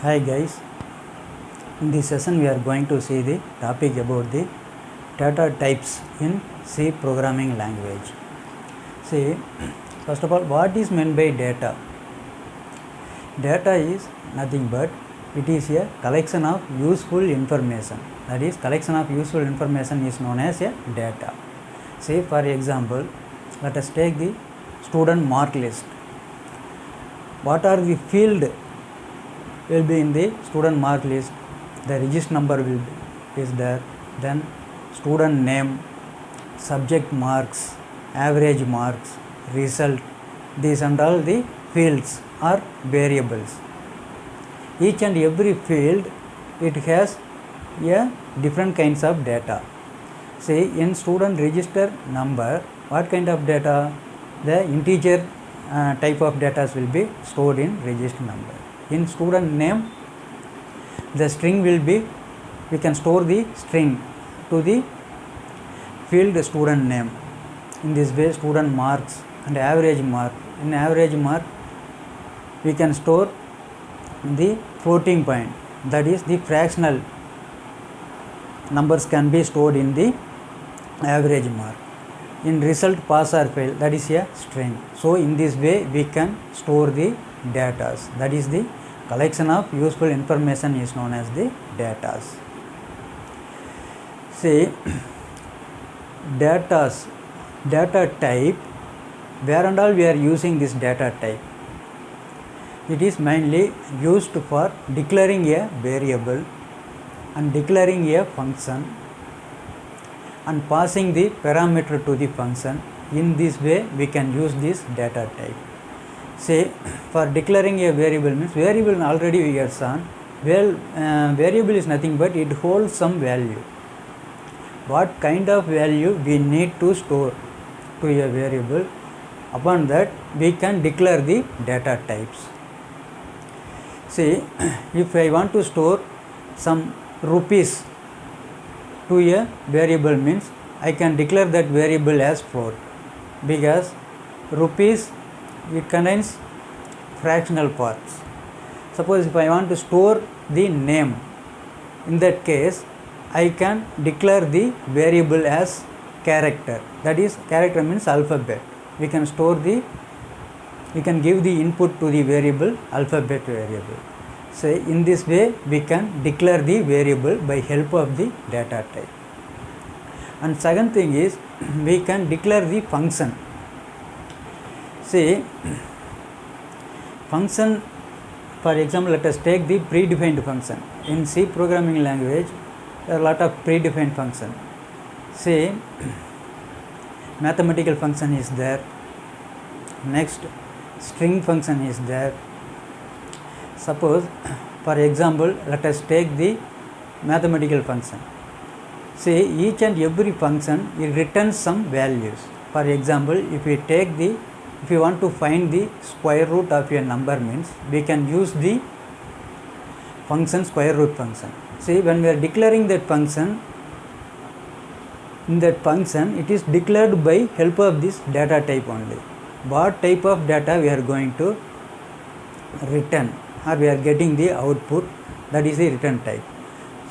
Hi guys, in this session we are going to see the topic about the data types in C programming language. See, first of all, what is meant by data? Data is nothing but it is a collection of useful information. That is, collection of useful information is known as a data. Say for example, let us take the student mark list. What are the field will be in the student mark list? The register number will be, is there, then student name, subject marks, average marks, result. These and all the fields are variables. Each and every field it has a different kinds of data. Say in student register number, what kind of data? The integer type of data will be stored in register number. In student name, the string will be, we can store the string to the field student name. In this way, student marks and average mark. In average mark, we can store the floating point, that is the fractional numbers can be stored in the average mark. In result pass or fail, that is a string. So in this way we can store the data. That is the collection of useful information is known as the data. See, data type, where and all we are using this data type? It is mainly used for declaring a variable and declaring a function and passing the parameter to the function. In this way we can use this data type. Say for declaring a variable means variable already we have seen. Well, variable is nothing but it holds some value. What kind of value we need to store to a variable, upon that we can declare the data types. See, if I want to store some rupees to a variable means I can declare that variable as float, because rupees it contains fractional parts. Suppose if I want to store the name, in that case I can declare the variable as character. That is, character means alphabet. We can store the, we can give the input to the variable alphabet variable. So in this way we can declare the variable by help of the data type. And second thing is we can declare the function. See, function, for example, let us take the predefined function. In C programming language there are a lot of predefined function. Say mathematical function is there, next string function is there. Suppose for example let us take the mathematical function. Say each and every function it returns some values. For example, if we take the, if you want to find the square root of a number means we can use the function square root function. See, when we are declaring that function, in that function it is declared by help of this data type only. What type of data we are going to return, or we are getting the output, that is the return type.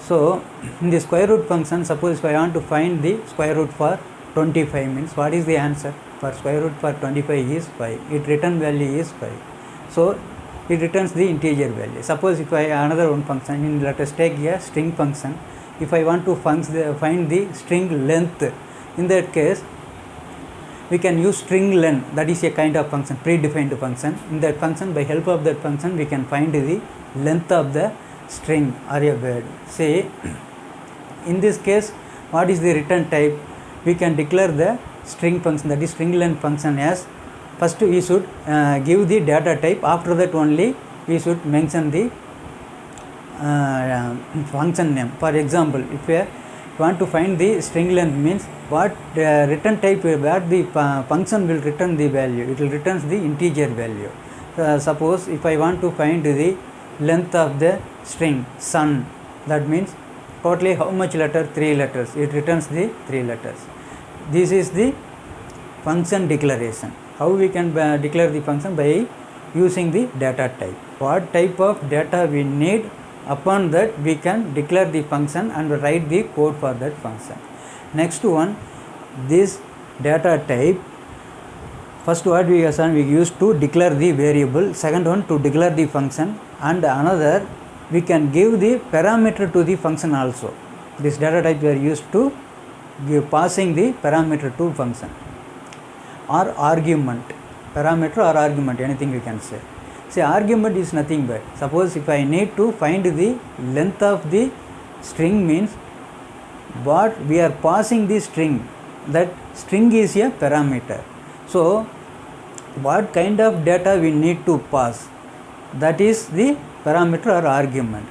So in the square root function, suppose if I want to find the square root for 25 means what is the answer? For square root for 25 is 5. Its return value is 5. So it returns the integer value. Suppose if I another one function, in let us take a string function. If I want to find the string length, in that case we can use string length. That is a kind of function, predefined function. In that function, by help of that function we can find the length of the string or a word. Say in this case what is the return type? We can declare the string function, that is string length function, as first we should give the data type, after that only we should mention the function name. For example, if we want to find the string length means what return type, where the function will return the value, it will return the integer value. Suppose if I want to find the length of the string sun, that means totally how much letter? 3 letters. It returns the 3 letters. This is the function declaration. How we can declare the function? By using the data type. what type of data we need. Upon that we can declare the function and write the code for that function. Next one, this data type, first what we used to declare the variable, second one to declare the function, and another we can give the parameter to the function also. This data type we are used to give passing the parameter to function or argument, parameter or argument, anything we can say. See, argument is nothing but, suppose if I need to find the length of the string, means what we are passing the string, that string is a parameter. So what kind of data we need to pass, that is the parameter or argument.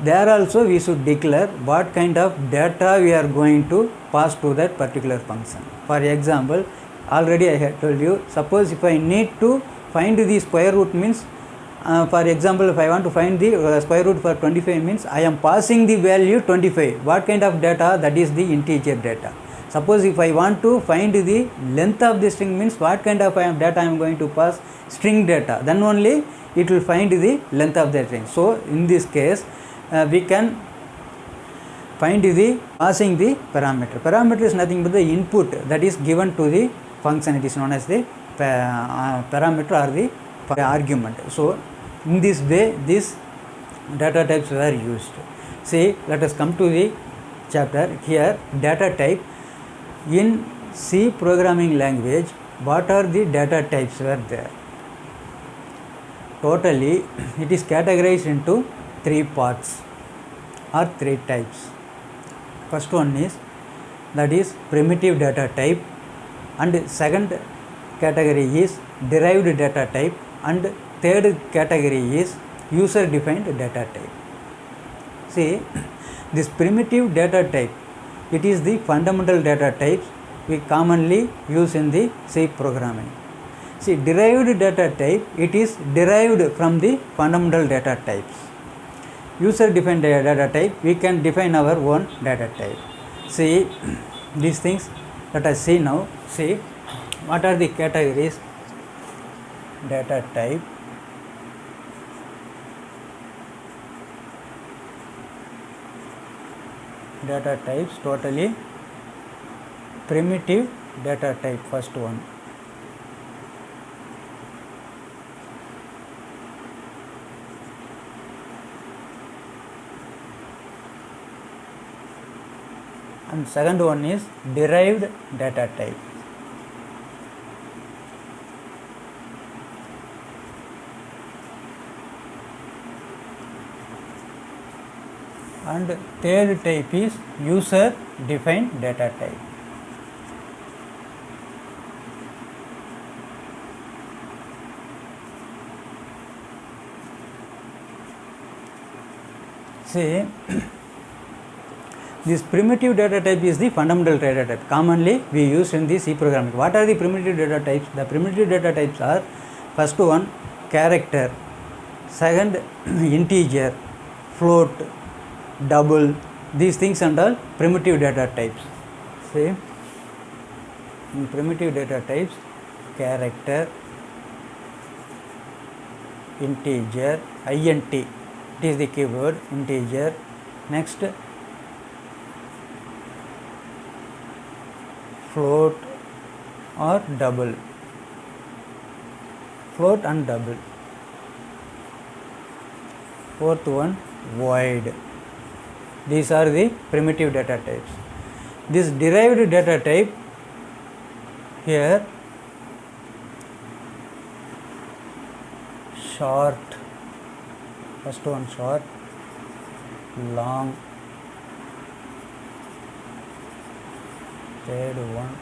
There also we should declare what kind of data we are going to pass to that particular function. For example, already I had told you, suppose if I need to find the square root, means for example, if I want to find the square root for 25, means I am passing the value 25. What kind of data? That is the integer data. Suppose if I want to find the length of the string, means what kind of data I am going to pass? String data. Then only it will find the length of the string. So in this case we can find the passing the parameter. Parameter is nothing but the input that is given to the function. It is known as the parameter or the argument. So in this way these data types were used. See, let us come to the chapter. Here, data type. In C programming language, what are the data types were there? Totally it is categorized into 3 parts or 3 types. First one is, that is primitive data type, and second category is derived data type, and third category is user defined data type. See, this primitive data type, it is the fundamental data types we commonly use in the C programming. See, derived data type, it is derived from the fundamental data types. User defined data type, we can define our own data type. See, these things let us see now. See, what are the categories? Data type, data types, totally primitive data type, first one. And second one is derived data type. And third type is user defined data type. See, this primitive data type is the fundamental data type commonly we use in the C programming. What are the primitive data types? The primitive data types are, first one character, second integer, float, double, these things and all primitive data types. See, in primitive data types, character, integer, int, it is the keyword, integer, next float or double, float and double, fourth one void. These are the primitive data types. This derived data type, here short, first one short, long, third one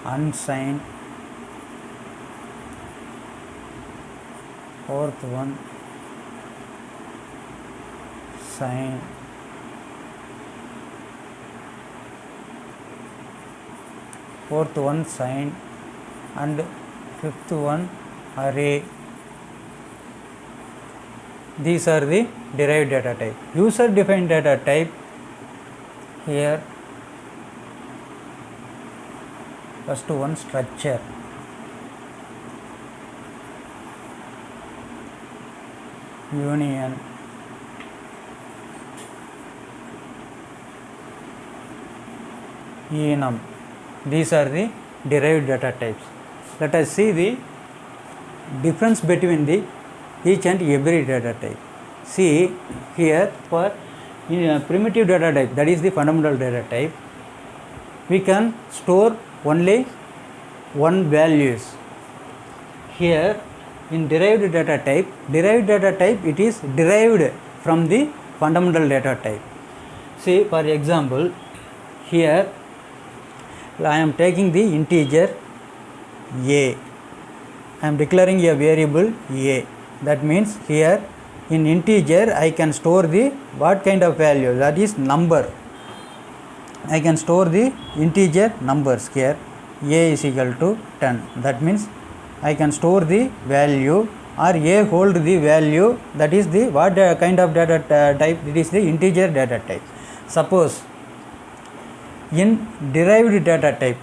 unsigned, fourth one sign, fourth one sign, and fifth one array. These are the derived data type. User defined data type, here first one structure, union, enum. These are the derived data types. Let us see the difference between the each and every data type. See here, for primitive data type, that is the fundamental data type, we can store only one values. Here in derived data type, it is derived from the fundamental data type. See, for example, here I am taking the integer a, I am declaring a variable a. That means here in integer I can store the what kind of value, that is number. I can store the integer numbers. Here a is equal to 10. That means I can store the value, or a hold the value, that is the what kind of data type, it is the integer data type. Suppose in derived data type,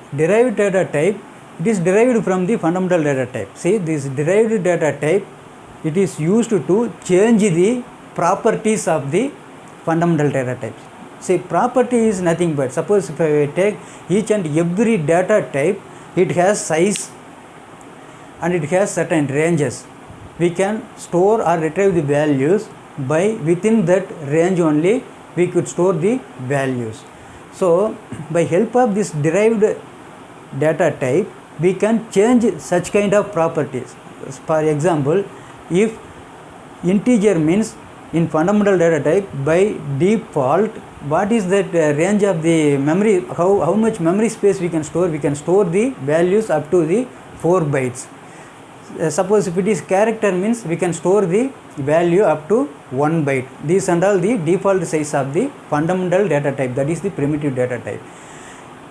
it is derived from the fundamental data type. See, this derived data type, it is used to change the properties of the fundamental data types. See, property is nothing but, suppose if I take each and every data type, it has size and it has certain ranges. We can store or retrieve the values by within that range only we could store the values. So by help of this derived data type, we can change such kind of properties. For example, if integer means in fundamental data type, by default, what is that range of the memory, how much memory space we can store? We can store the values up to the 4 bytes. Suppose if it is character means we can store the value up to 1 byte. These and all the default size of the fundamental data type, that is the primitive data type.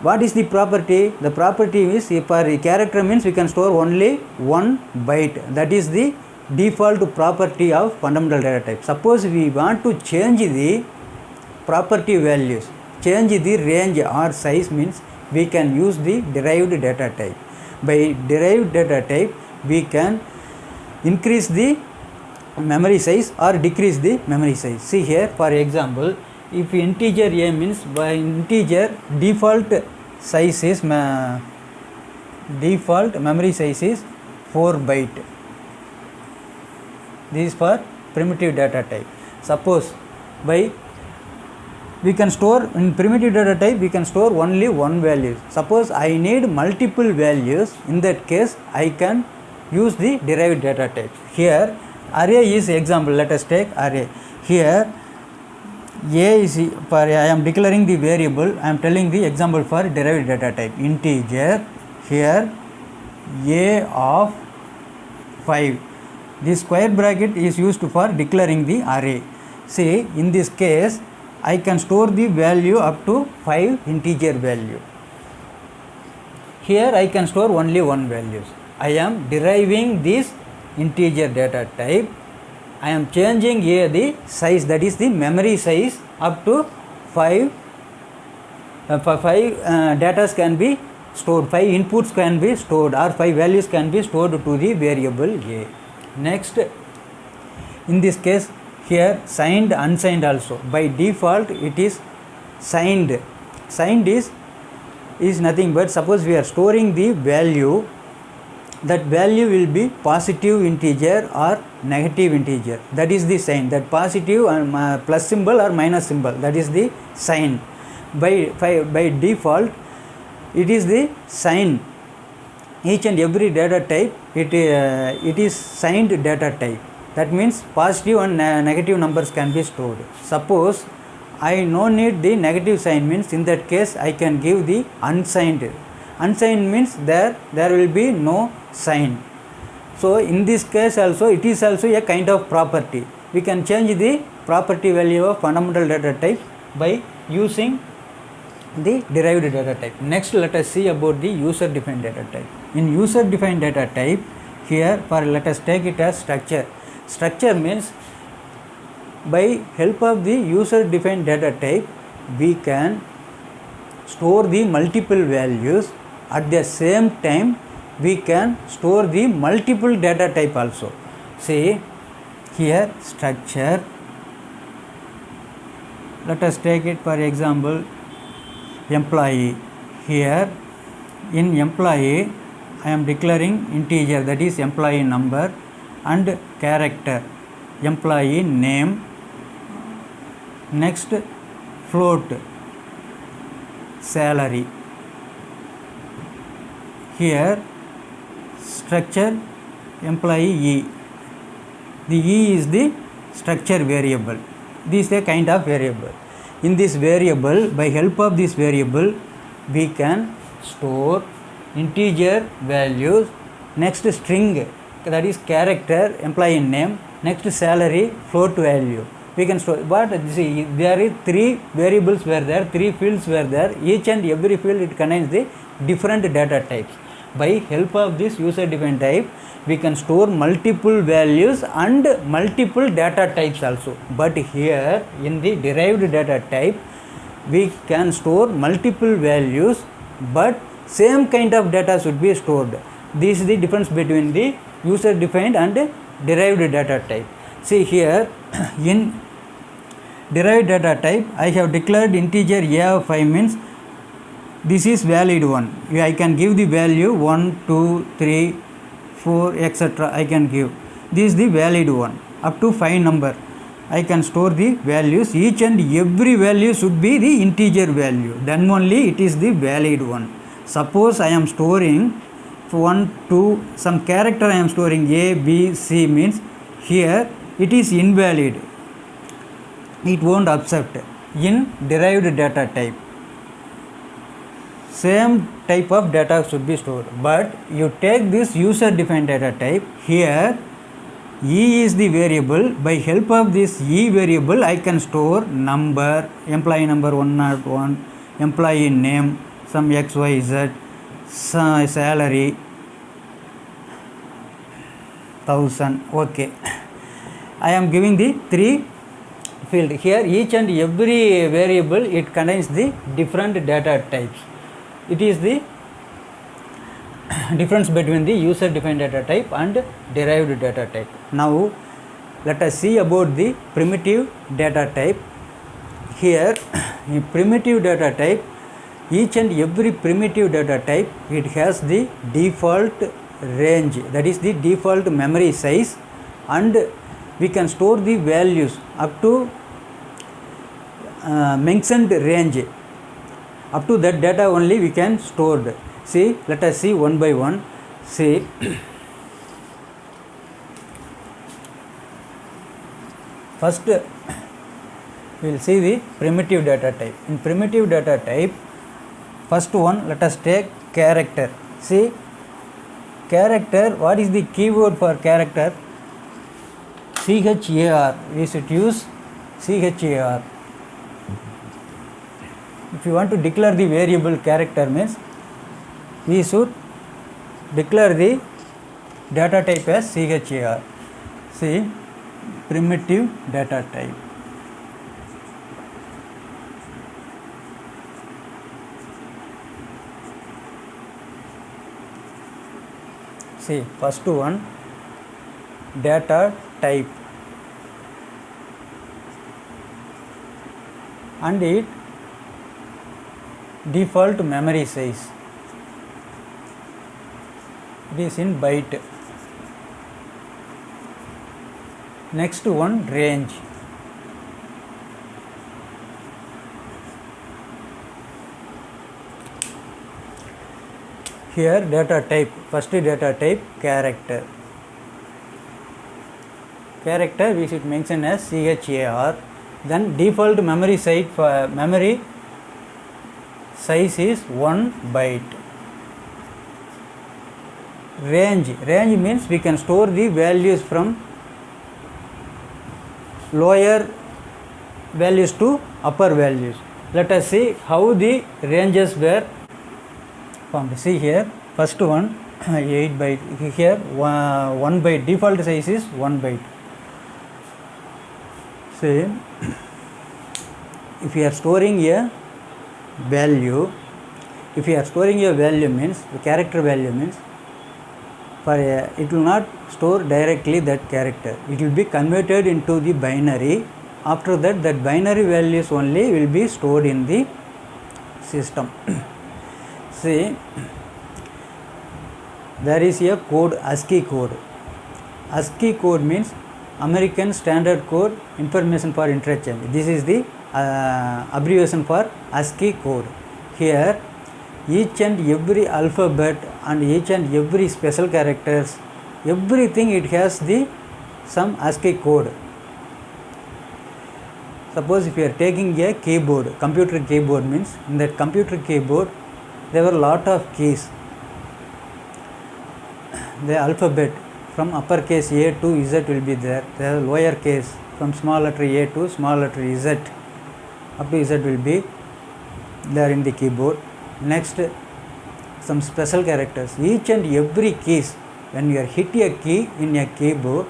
What is the property? The property is, if for character means we can store only 1 byte. That is the default property of fundamental data type. Suppose we want to change the property values, change the range or size, means we can use the derived data type. By derived data type, we can increase the memory size or decrease the memory size. See here, for example, if integer a means, by integer default size is default memory size is 4 byte. This is for primitive data type. Suppose by we can store in primitive data type, we can store only one value. Suppose I need multiple values, in that case I can use the derived data type. Here array is example, let us take array. Here a is for, I am declaring the variable, I am telling the example for derived data type, integer. Here a of 5. This square bracket is used for declaring the array. See, in this case I can store the value up to 5 integer value. Here I can store only one values. I am deriving this integer data type. I am changing here the size, that is the memory size, up to 5. For 5 data can be stored, 5 inputs can be stored, or 5 values can be stored to the variable a. Next, in this case, here signed, unsigned also. By default, it is signed. Signed is nothing but, suppose we are storing the value, that value will be positive integer or negative integer. That is the sign. That positive and plus symbol or minus symbol, that is the sign. By default, it is the sign. Each and every data type, it is signed data type. That means positive and negative numbers can be stored. Suppose I no need the negative sign, means in that case I can give the unsigned. Unsigned means there will be no sign. So in this case also, it is also a kind of property. We can change the property value of fundamental data type by using the derived data type. Next, let us see about the user defined data type. In user defined data type, here let us take it as structure. Structure means, by help of the user defined data type, we can store the multiple values. At the same time, we can store the multiple data type also. See, here structure. Let us take it for example employee. Here in employee I am declaring integer, that is employee number, and character employee name. Next float salary. Here structure employee E. The E is the structure variable. This is a kind of variable. In this variable, by help of this variable, we can store integer values. Next string, that is character employee name. Next salary float value. We can store. But see, there is three variables were there, three fields were there. Each and every field it contains the different data types. By help of this user defined type, we can store multiple values and multiple data types also. But here in the derived data type, we can store multiple values, but same kind of data should be stored. This is the difference between the user defined and derived data type. See here in derived data type, I have declared integer a of 5 means this is valid one. I can give the value 1, 2, 3, 4, etc. I can give. This is the valid one. Up to 5 number. I can store the values. Each and every value should be the integer value. Then only it is the valid one. Suppose I am storing 1, 2, some character I am storing A, B, C means here it is invalid. It won't accept in derived data type. Same type of data should be stored, but you take this user defined data type. Here E is the variable. By help of this E variable, I can store number, employee number 101, employee name, some XYZ, salary 1000. Okay, I am giving the three field. Here each and every variable it contains the different data types. It is the difference between the user defined data type and derived data type. Now let us see about the primitive data type. Here in primitive data type, each and every primitive data type it has the default range, that is the default memory size, and we can store the values up to mentioned range. Up to that data only we can store. See, let us see one by one. See, first we will see the primitive data type. In primitive data type, first one let us take character. See, character, what is the keyword for character? CHAR. We should use CHAR. If you want to declare the variable character means we should declare the data type as CHAR. See, primitive data type. See, first one data type, and it default memory size, it is in byte. Next one range, here data type, first data type character. Character we should mention as CHAR. Then default memory size for memory size is 1 byte. Range means we can store the values from lower values to upper values. Let us see how the ranges were formed. See here, first one 8 byte. Here 1 byte. Default size is 1 byte. See, if you are storing a value, means the character value means it will not store directly that character. It will be converted into the binary. After that, that binary values only will be stored in the system. See, there is a code, ASCII code. ASCII code means American Standard Code Information for Interchange. This is the abbreviation for ASCII code. Here, each and every alphabet and each and every special characters, everything it has the some ASCII code. Suppose if you are taking a keyboard, computer keyboard means in that computer keyboard there were lot of keys. The alphabet from uppercase A to Z will be there. The lower case from small letter A to small letter Z up to Z will be there in the keyboard. Next, some special characters. Each and every keys, when you are hit a key in a keyboard,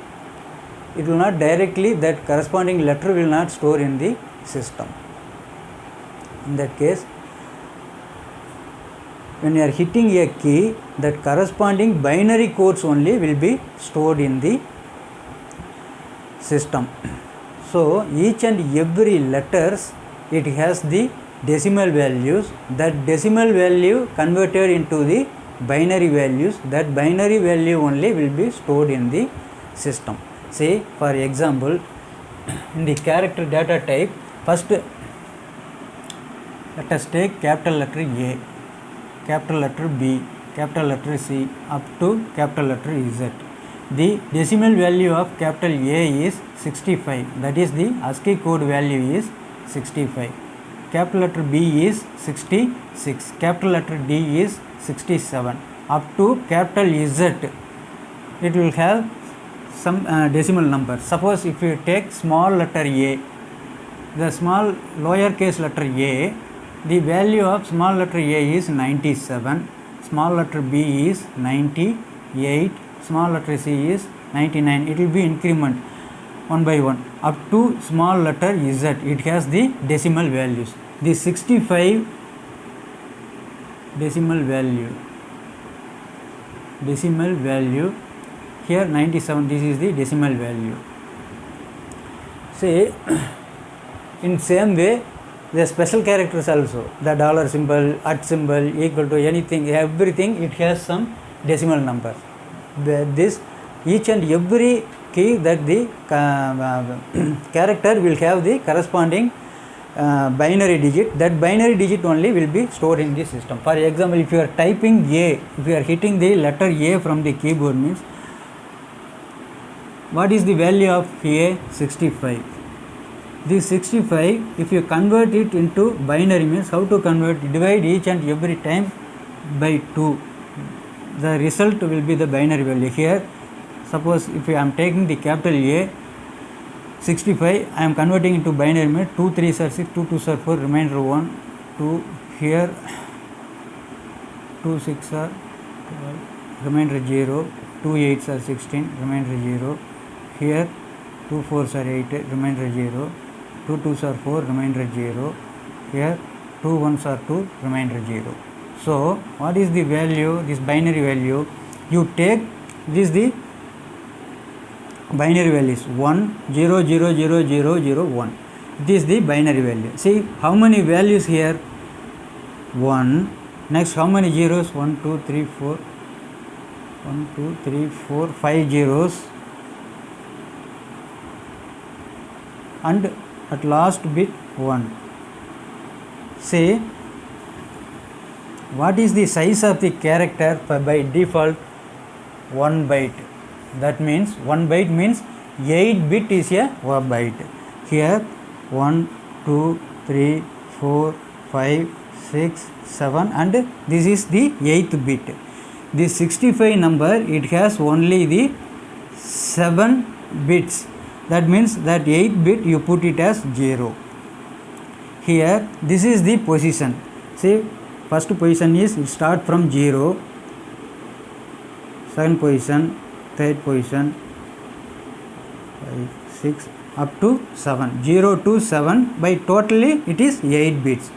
it will not directly, that corresponding letter will not store in the system. In that case, when you are hitting a key, that corresponding binary codes only will be stored in the system. So, each and every letters, it has the decimal values. That decimal value converted into the binary values. That binary value only will be stored in the system. Say, for example, in the character data type, first let us take capital letter A, capital letter B, capital letter C up to capital letter Z. The decimal value of capital A is 65. That is the ASCII code value is 65. Capital letter B is 66. Capital letter D is 67. Up to capital Z, it will have some decimal number. Suppose if you take small letter A, the small lowercase letter A, the value of small letter A is 97, small letter B is 98, small letter C is 99. It will be increment one by one up to small letter Z. It has the decimal values. The 65 decimal value, here 97, this is the decimal value. Say, in same way, the special characters also, the dollar symbol, at symbol, equal to anything, everything, it has some decimal numbers. This each and every key, that the character will have the corresponding binary digit. That binary digit only will be stored in the system. For example, if you are typing A, if you are hitting the letter A from the keyboard, means what is the value of A? 65. This 65, if you convert it into binary, means how to convert? Divide each and every time by 2. The result will be the binary value. Here, suppose if I am taking the capital A, 65, I am converting into binary, means 2 3s are 6, 2 2s are 4, remainder 1, 2, here 2 6 are 12, remainder 0, 2 8s are 16, remainder 0, here 2 4s are 8, remainder 0, 2 2s are 4, remainder 0, here 2 1s are 2, remainder 0. So, what is the value, this binary value? You take this the binary values 1 0 0 0 0 0 1. This is the binary value. See how many values here? 1. Next, how many zeros? 1 2 3 4, 1 2 3 4 5 zeros, and at last bit 1. Say, what is the size of the character? By default 1 byte. That means 1 byte means 8 bit is a byte. Here 1 2 3 4 5 6 7, and this is the 8th bit. This 65 number, it has only the 7 bits. That means that 8 bit you put it as 0. Here this is the position. See, first position is, it start from 0, second position, third position, 5 6 up to 7, 0 to 7, by totally it is 8 bits.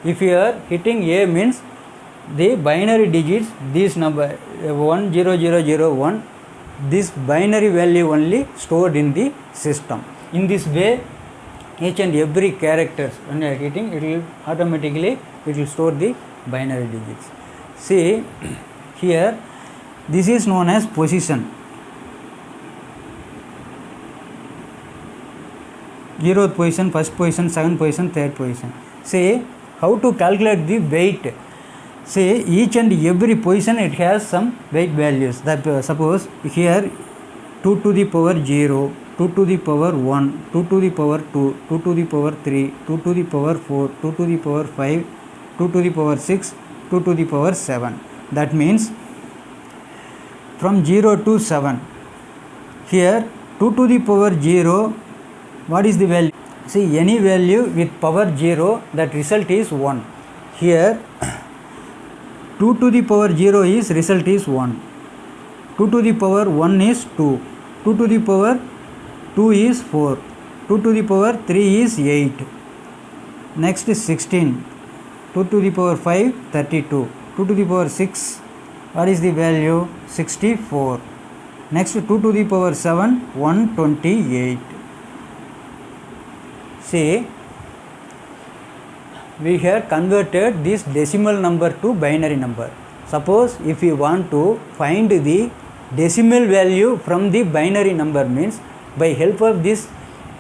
If you are hitting A, means the binary digits, this number 10001, this binary value only stored in the system. In this way, each and every characters when you are hitting, it will automatically store the binary digits. See here, this is known as position. 0th position, 1st position, 2nd position, 3rd position. See how to calculate the weight. See each and every position it has some weight values. That suppose here 2 to the power 0, 2 to the power 1, 2 to the power 2, 2 to the power 3, 2 to the power 4, 2 to the power 5, 2 to the power 6, 2 to the power 7. That means from 0 to 7. Here 2 to the power 0, what is the value? See any value with power 0, that result is 1. Here 2 to the power 0 is result is 1. 2 to the power 1 is 2. 2 to the power 2 is 4. 2 to the power 3 is 8. Next is 16. 2 to the power 5, 32. 2 to the power 6, what is the value? 64. Next 2 to the power 7, 128. See, we have converted this decimal number to binary number. Suppose if you want to find the decimal value from the binary number, means by help of this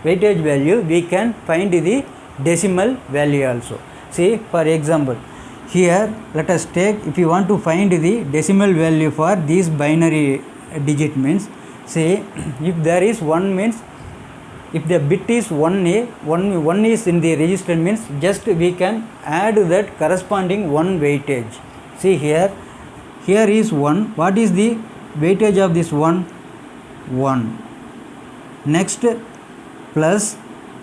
weightage value we can find the decimal value also. See for example, here let us take, if you want to find the decimal value for this binary digit, means say if there is 1, means if the bit is 1 is in the register, means just we can add that corresponding 1 weightage. See here is 1. What is the weightage of this 1? 1. Next plus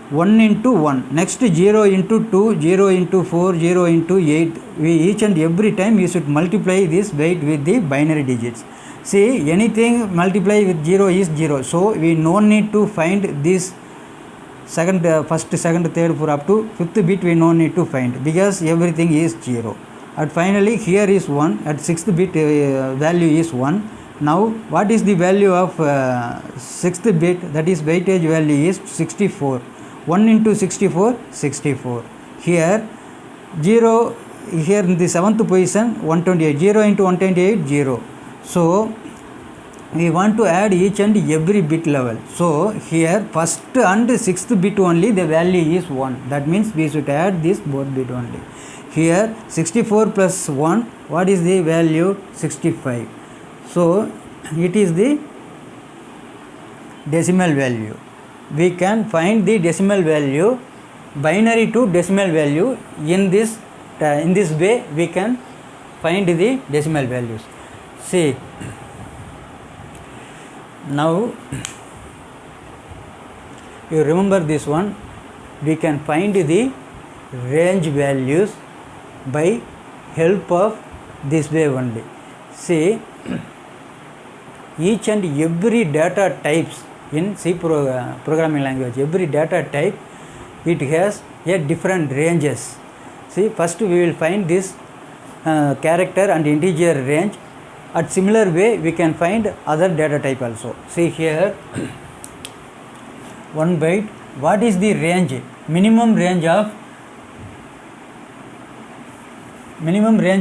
1 into 1. Next 0 into 2, 0 into 4, 0 into 8. We each and every time you should multiply this weight with the binary digits. See anything multiply with 0 is 0. So we no need to find this second, first, second, third, fourth up to 5th bit we no need to find, because everything is 0. And finally here is 1. At 6th bit value is 1. Now what is the value of 6th bit? That is weightage value is 64. 1 into 64, 64. Here 0, here in the 7th position 128. 0 into 128, 0. So we want to add each and every bit level. So here first and 6th bit only the value is 1. That means we should add this both bit only. Here 64 plus 1, what is the value? 65. So it is the decimal value. We can find the decimal value, binary to decimal value. In this way we can find the decimal values. See, now you remember this one, we can find the range values by help of this way only. See, each and every data types in C programming language, every data type it has a different ranges. See, first we will find this character and integer range. At similar way we can find other data type also. See here 1 byte, what is the range? Minimum range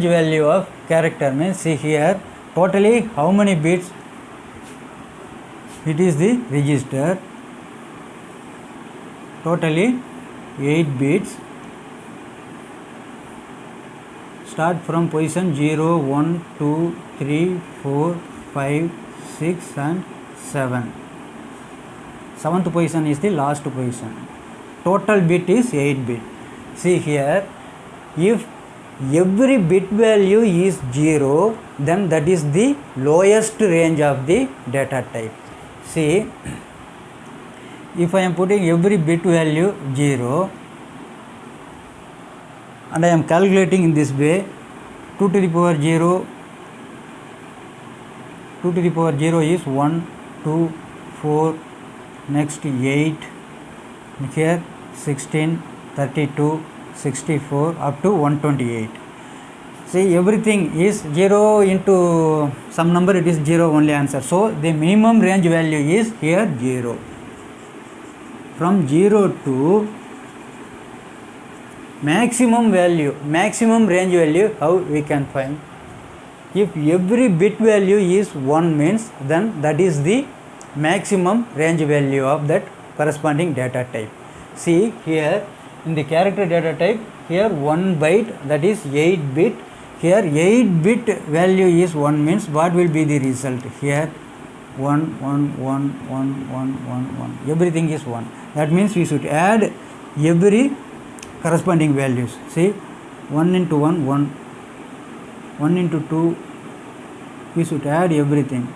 value of character, means see here totally how many bits? It is the register, totally 8 bits. Start from position 0, 1, 2, 3, 4, 5, 6 and 7. 7th position is the last position. Total bit is 8 bit. See here, if every bit value is 0, then that is the lowest range of the data type. See, if I am putting every bit value 0 and I am calculating in this way, 2 to the power 0, 2 to the power 0 is 1, 2, 4, next 8, here 16, 32, 64 up to 128. See, everything is 0 into some number, it is 0 only answer. So, the minimum range value is here 0. From 0 to maximum range value, how we can find? If every bit value is 1 means, then that is the maximum range value of that corresponding data type. See here in the character data type, here 1 byte, that is 8 bit. Here 8 bit value is 1 means what will be the result? Here 1 1 1 1 1 1 1, everything is 1. That means we should add every corresponding values. See, 1 into 1 1, 1 into 2, we should add everything,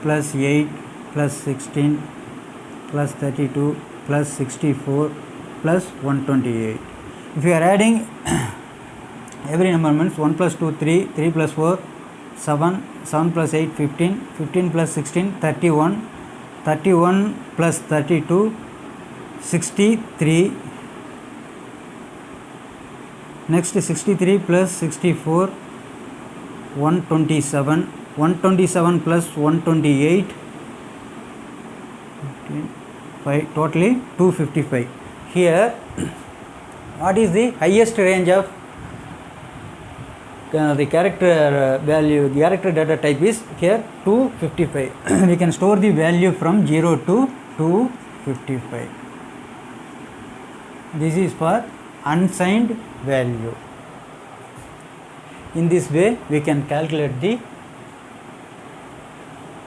plus 8 plus 16 plus 32 plus 64 plus 128. If you are adding every number means 1 plus 2 3, 3 plus 4 7, 7 plus 8 15, 15 plus 16 31, 31 plus 32 63. Next 63 plus 64 127, 127 plus 128 totally 255. Here what is the highest range of the character value, character data type is here 255. We can store the value from 0 to 255. This is for unsigned value. In this way we can calculate the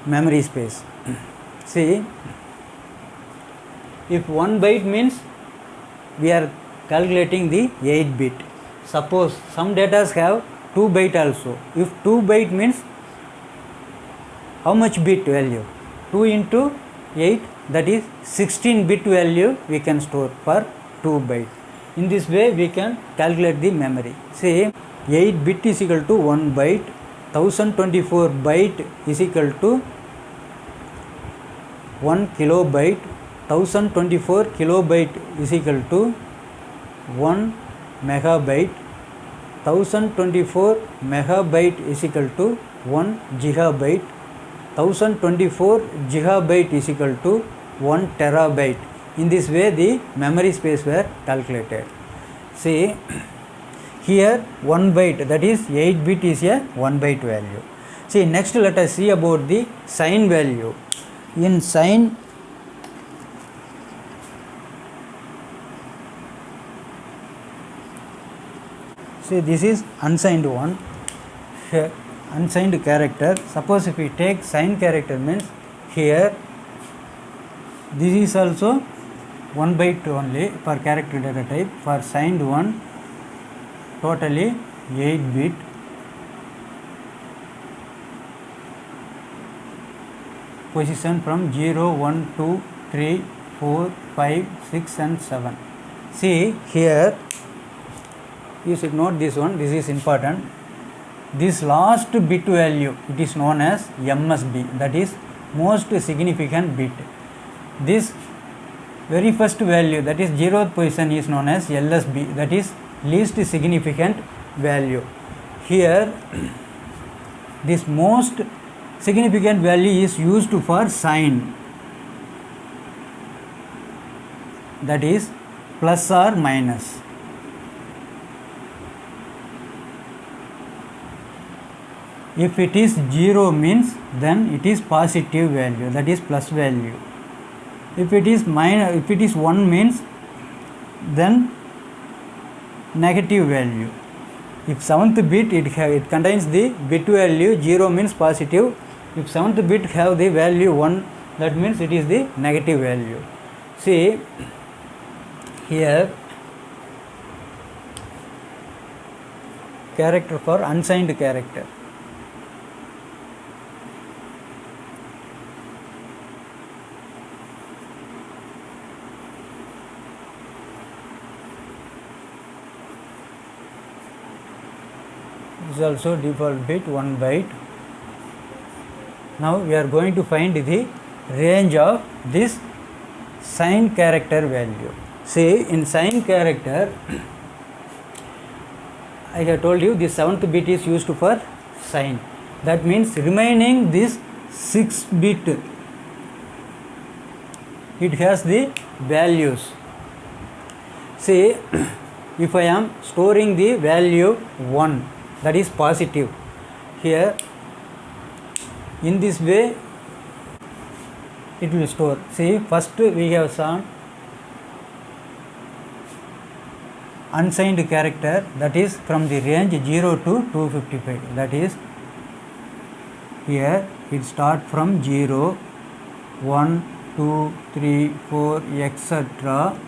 memory space. See, if 1 byte means we are calculating the 8 bit. Suppose some data have 2 byte also. If 2 byte means how much bit value? 2 into 8, that is 16 bit value we can store for 2 byte. In this way we can calculate the memory. See, 8 bit is equal to 1 byte, 1024 byte is equal to 1 kilobyte, 1024 kilobyte is equal to 1 megabyte, 1024 megabyte is equal to 1 gigabyte, 1024 gigabyte is equal to 1 terabyte. In this way the memory space were calculated. See, here 1 byte, that is 8 bit is a 1 byte value. See, next let us see about the sign value. In sign, see, this is unsigned one, unsigned character. Suppose if we take sign character means here this is also 1 byte only for character data type. For signed one totally 8 bit. Position from 0, 1, 2, 3, 4, 5, 6 and 7. See here, you should note this one, this is important. This last bit value, it is known as MSB, that is most significant bit. This very first value, that is 0th position, is known as LSB, that is least significant value. Here this most significant value is used for sign, that is plus or minus. If it is 0 means then it is positive value, that is plus value. If it is minus, if it is 1 means then negative value. If 7th bit it contains the bit value 0 means positive. If 7th bit have the value 1, that means it is the negative value. See here, character for unsigned character. This is also default bit 1 byte. Now we are going to find the range of this sign character value. See, in sign character I have told you the 7th bit is used for sign. That means remaining this 6 bit, it has the values. See, if I am storing the value 1, that is positive, here in this way it will store. See, first we have shown unsigned character, that is from the range 0 to 255. That is, here it start from 0, 1, 2, 3, 4, etc.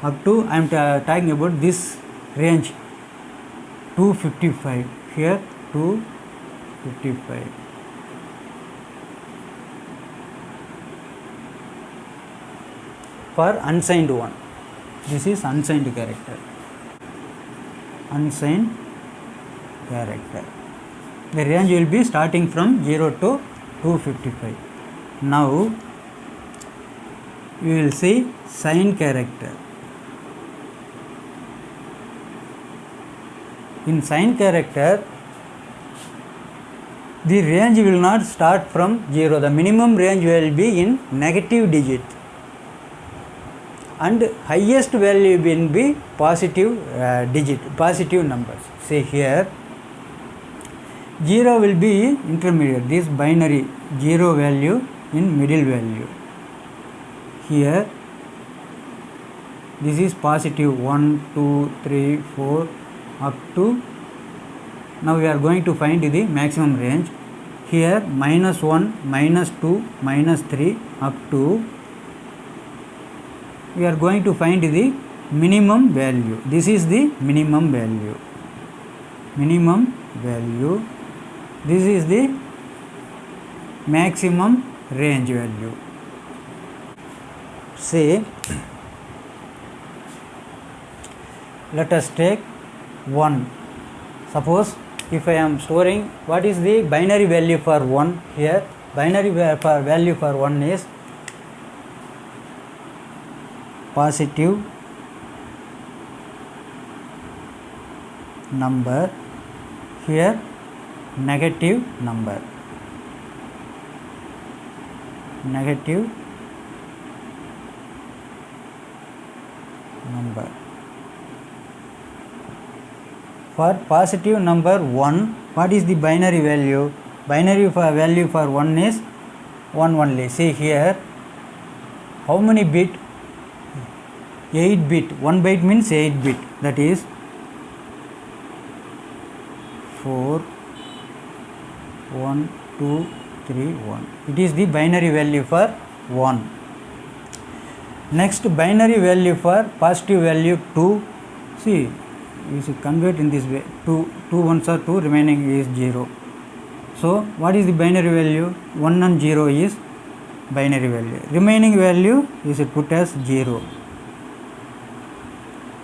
up to, I am talking about this range 255. Here 255. For unsigned one, this is unsigned character. Unsigned character. The range will be starting from 0 to 255. Now we will see signed character. In signed character, the range will not start from 0. The minimum range will be in negative digit, and highest value will be positive digit, positive numbers. Say here 0 will be intermediate, this binary 0 value in middle value. Here this is positive 1, 2, 3, 4 up to, now we are going to find the maximum range. Here minus 1, minus 2, minus 3 up to, we are going to find the minimum value. This is the minimum value. Minimum value. This is the maximum range value. Say, let us take 1. Suppose if I am storing, what is the binary value for 1? Here binary value for 1 is positive number, here negative number. Negative number. For positive number 1, what is the binary value? Binary value for 1 is 1 only. See here, how many bit? 8 bit. 1 byte means 8 bit. That is 4, 1, 2, 3, 1. It is the binary value for 1. Next, binary value for positive value 2. See, you should convert in this way. 2 ones are 2, remaining is 0. So what is the binary value? 1 and 0 is binary value. Remaining value you should put as 0.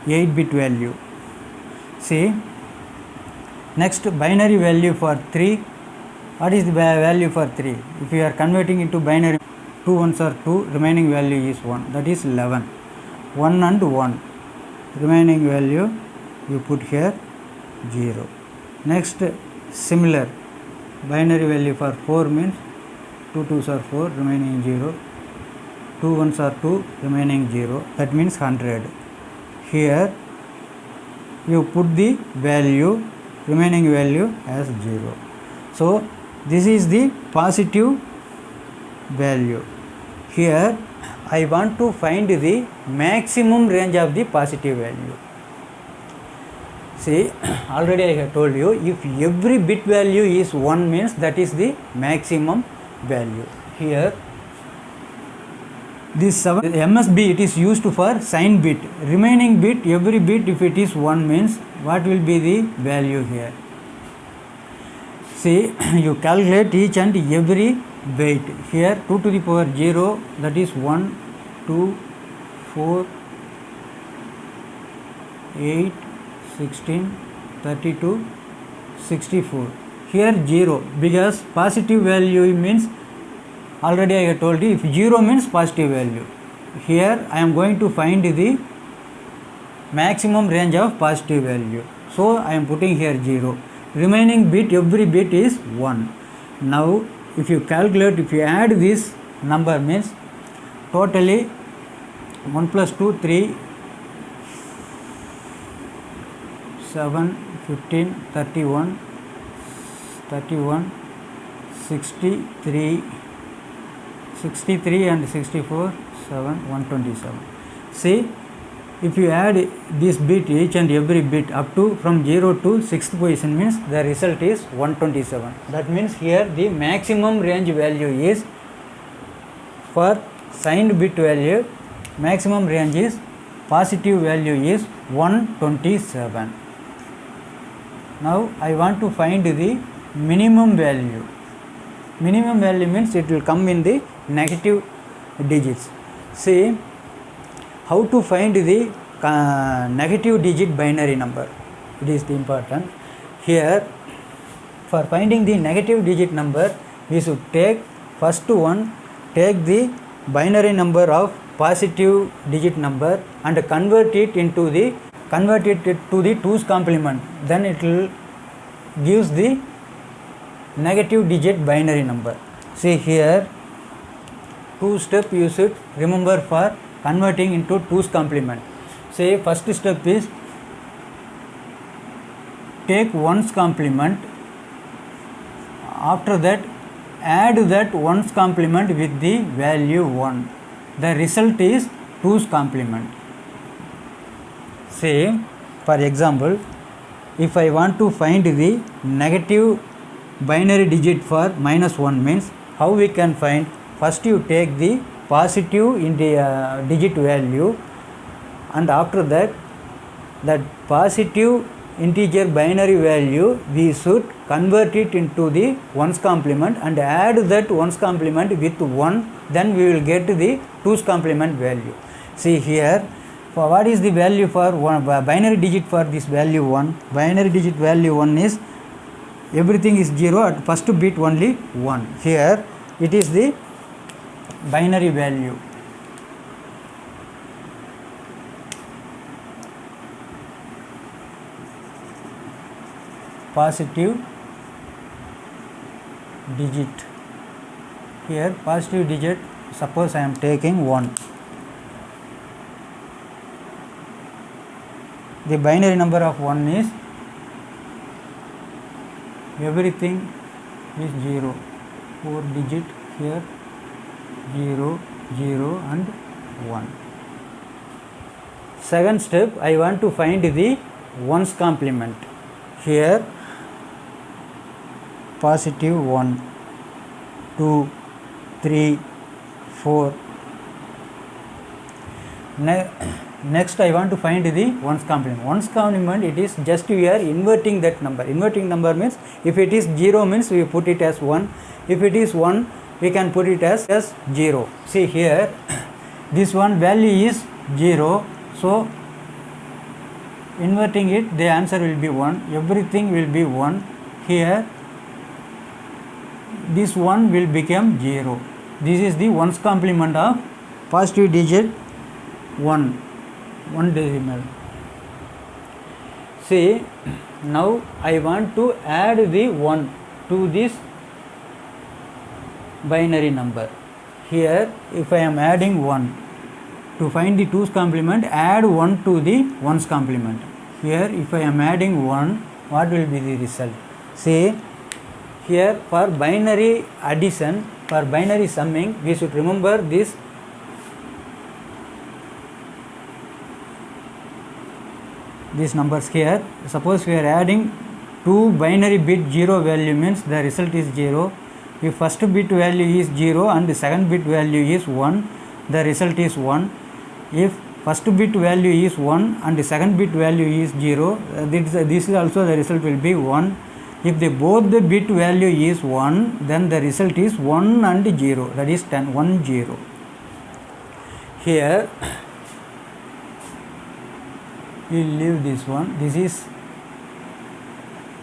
8 bit value. See, next binary value for 3. What is the value for 3? If you are converting into binary, 2 ones are 2, remaining value is 1. That is 11. 1 and 1. Remaining value you put here 0. Next, similar binary value for 4 means 2 2s are 4, remaining 0. 2 1s are 2, remaining 0. That means 100. Here you put the value, remaining value as 0. So this is the positive value. Here I want to find the maximum range of the positive value. See, already I have told you, if every bit value is 1 means that is the maximum value. Here this MSB, it is used for sign bit. Remaining bit, every bit if it is 1 means what will be the value here? See, you calculate each and every weight. Here 2 to the power 0, that is 1, 2, 4, 8, 16, 32, 64. Here 0, because positive value means, already I have told you, if 0 means positive value. Here I am going to find the maximum range of positive value. so I am putting here 0. Remaining bit, every bit is 1. Now if you calculate, if you add this number, means totally 1 plus 2, 3, 7, 15, 31, 63, 63 and 64, 7, 127. See, if you add this bit, each and every bit up to from 0 to 6th position, means the result is 127. That means here the maximum range value is, for signed bit value, maximum range is, positive value is 127. Now I want to find the minimum value. Minimum value means it will come in the negative digits. See, how to find the negative digit binary number? It is the important. Here, for finding the negative digit number, we should take first one, take the binary number of positive digit number and convert it to the 2's complement. Then it will gives the negative digit binary number. See here, 2 step you should remember for converting into 2's complement. Say first step is take 1's complement, after that add that 1's complement with the value 1. The result is 2's complement. Say for example, if I want to find the negative binary digit for -1, means how we can find? First you take the positive in the digit value, and after that positive integer binary value we should convert it into the 1's complement and add that 1's complement with 1, then we will get the 2's complement value. See here, for what is the value for one binary digit for this value 1? Binary digit value 1 is, everything is 0, at first bit only 1. Here it is the binary value. Positive digit. Here positive digit, suppose I am taking 1. The binary number of 1 is, everything is 0. 4 digit here, 0, 0 and 1. Second step, I want to find the 1's complement. Here positive 1, 2, 3, 4. Next I want to find the 1's complement. 1's complement, it is just we are inverting that number. Inverting number means if it is 0 means we put it as 1. If it is 1, we can put it as 0. See here, this one value is 0, so inverting it, the answer will be 1. Everything will be 1. Here this 1 will become 0. This is the 1's complement of positive digit 1 decimal. See, now I want to add the 1 to this binary number. Here if I am adding 1, to find the 2's complement, add 1 to the 1's complement. Here if I am adding 1, what will be the result? See, here for binary addition, for binary summing, we should remember this. These numbers here, suppose we are adding 2 binary bit 0 value, means the result is 0. If first bit value is 0 and the second bit value is 1, the result is 1. If first bit value is 1 and the second bit value is 0, this is also the result will be 1. If both the bit value is 1, then the result is 1 and 0, that is 10, 1, 0. Here we will leave this one. This is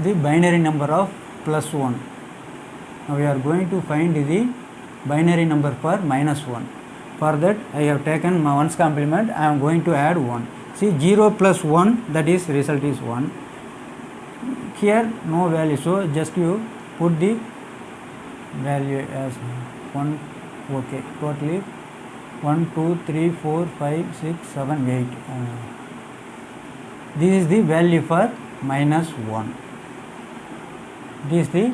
the binary number of +1. Now we are going to find the binary number for -1. For that I have taken my 1's complement, I am going to add 1. See, 0 plus 1, that is result is 1. here no value, so just you put the value as 1. Okay, totally 1 2 3 4 5 6 7 8. This is the value for -1. This is the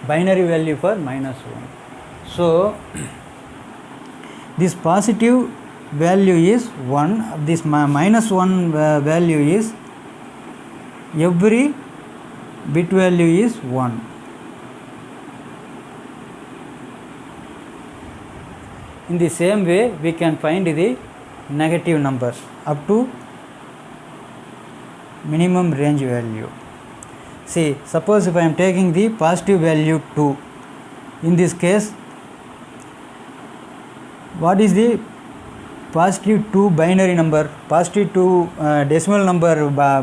binary value for -1. So this positive value is 1, this -1 value is, every bit value is 1. In the same way we can find the negative number up to minimum range value. See, suppose if I am taking the positive value 2, in this case what is the positive 2 binary number? Positive 2 decimal number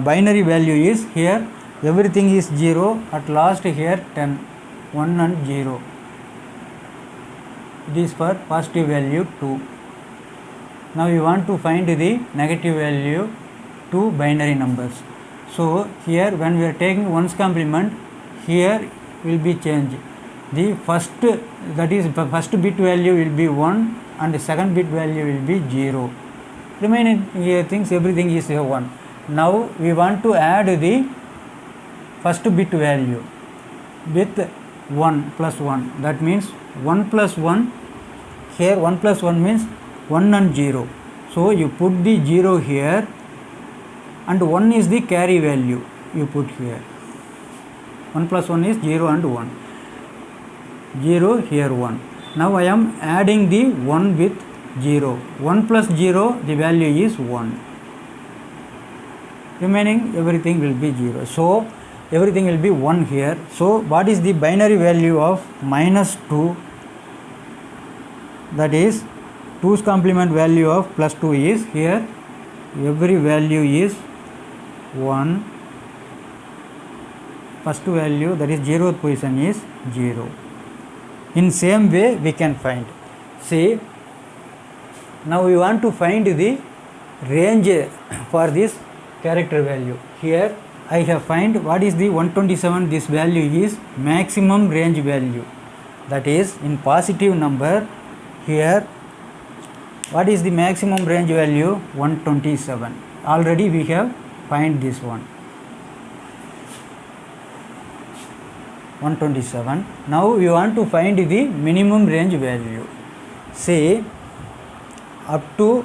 binary value is, here everything is 0, at last here 10, 1 and 0. It is for positive value 2. Now we want to find the negative value 2 binary numbers. So here when we are taking ones complement, here will be changed. The first, that is first bit value will be 1 and the second bit value will be 0. Remaining here things, everything is 1. Now we want to add the first bit value with 1 plus 1. That means 1 plus 1. Here 1 plus 1 means 1 and 0. So you put the 0 here, and 1 is the carry value you put here. 1 plus 1 is 0 and 1. 0 here 1. Now I am adding the 1 with 0. 1 plus 0, the value is 1. Remaining everything will be 0. So everything will be 1 here. So what is the binary value of -2? That is 2's complement value of plus 2 is, here every value is 1. First value, that is 0th position, is 0. In same way we can find. See, now we want to find the range for this character value. Here I have find what is the 127, this value is maximum range value. That is in positive number, here what is the maximum range value? 127. Already we have find this one, 127. Now we want to find the minimum range value. Say up to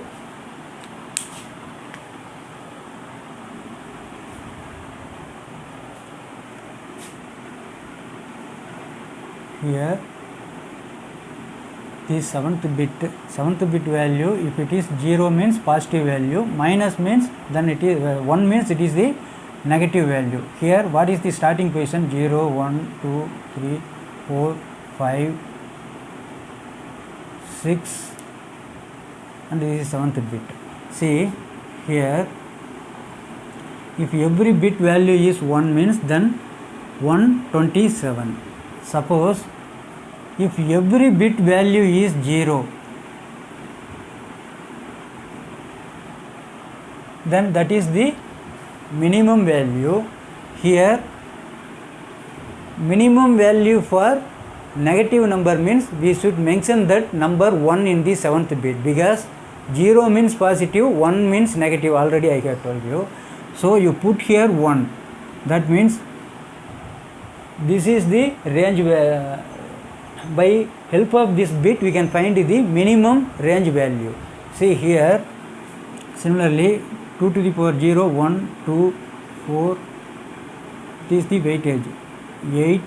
here the seventh bit value, if it is 0 means positive value, minus means then it is 1 means it is the negative value. Here what is the starting position? 0 1 2 3 4 5 6 and this is 7th bit. See here, if every bit value is 1 means then 127. Suppose if every bit value is 0, then that is the minimum value. Here minimum value for negative number means we should mention that number 1 in the 7th bit, because 0 means positive, 1 means negative, already I have told you. So you put here 1, that means this is the range. By help of this bit we can find the minimum range value. See here similarly 2 to the power 0 1 2 4, it is the weightage 8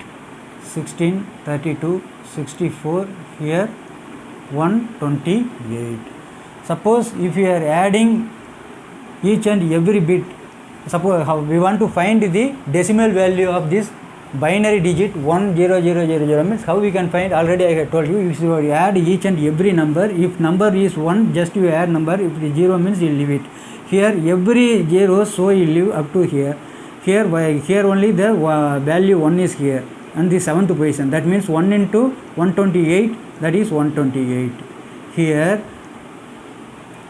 16 32 64, here 128. Suppose if you are adding each and every bit, suppose how we want to find the decimal value of this binary digit 10000 means how we can find? Already I have told you, if you add each and every number, if number is 1 just you add number, if it is 0 means you leave it. Here every 0, so you leave up to here. Here only the value 1 is here and the 7th position, that means 1 into 128, that is 128. Here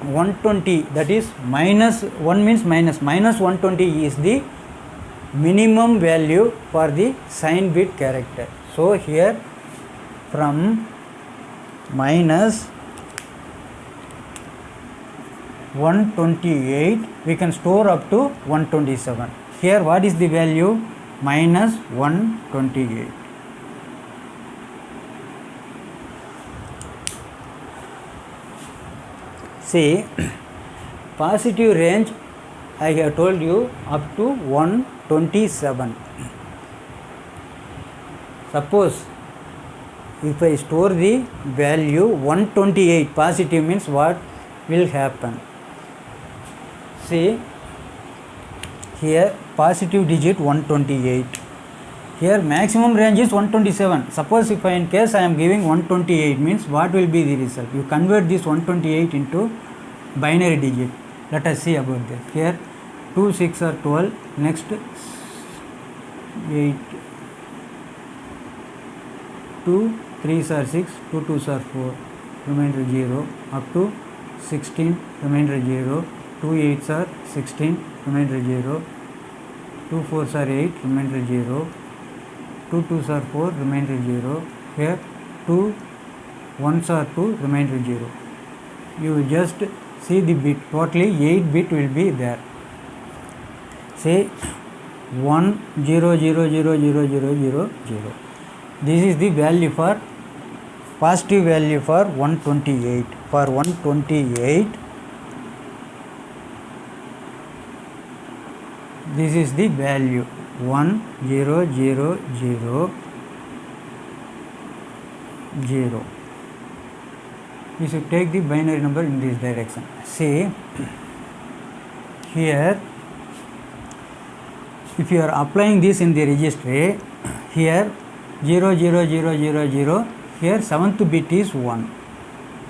120, that is minus 1 means minus 120 is the minimum value for the sign bit character. So here from minus 128 we can store up to 127. Here what is the value? Minus 128. See, positive range I have told you up to 127. Suppose if I store the value 128, positive means what will happen? See, here positive digit 128. Here maximum range is 127. Suppose if in case I am giving 128 means what will be the result? You convert this 128 into binary digit. Let us see about this. Here 2 6 are 12, next 8, 2 3s are 6, 2 2s are 4, remainder 0, up to 16, remainder 0, 2 8s are 16, remainder 0, 2 4s are 8, remainder 0, 2 2s are 4, remainder 0, here 2 1s are 2, remainder 0. You just see the bit, totally 8 bit will be there. Say 1 0 0 0 0 0 0 0. This is the value for positive value for 128. For 128, this is the value 1 0 0 0 0. We should take the binary number in this direction. See, here if you are applying this in the registry, here 0 0 0 0 0, here 7th bit is 1.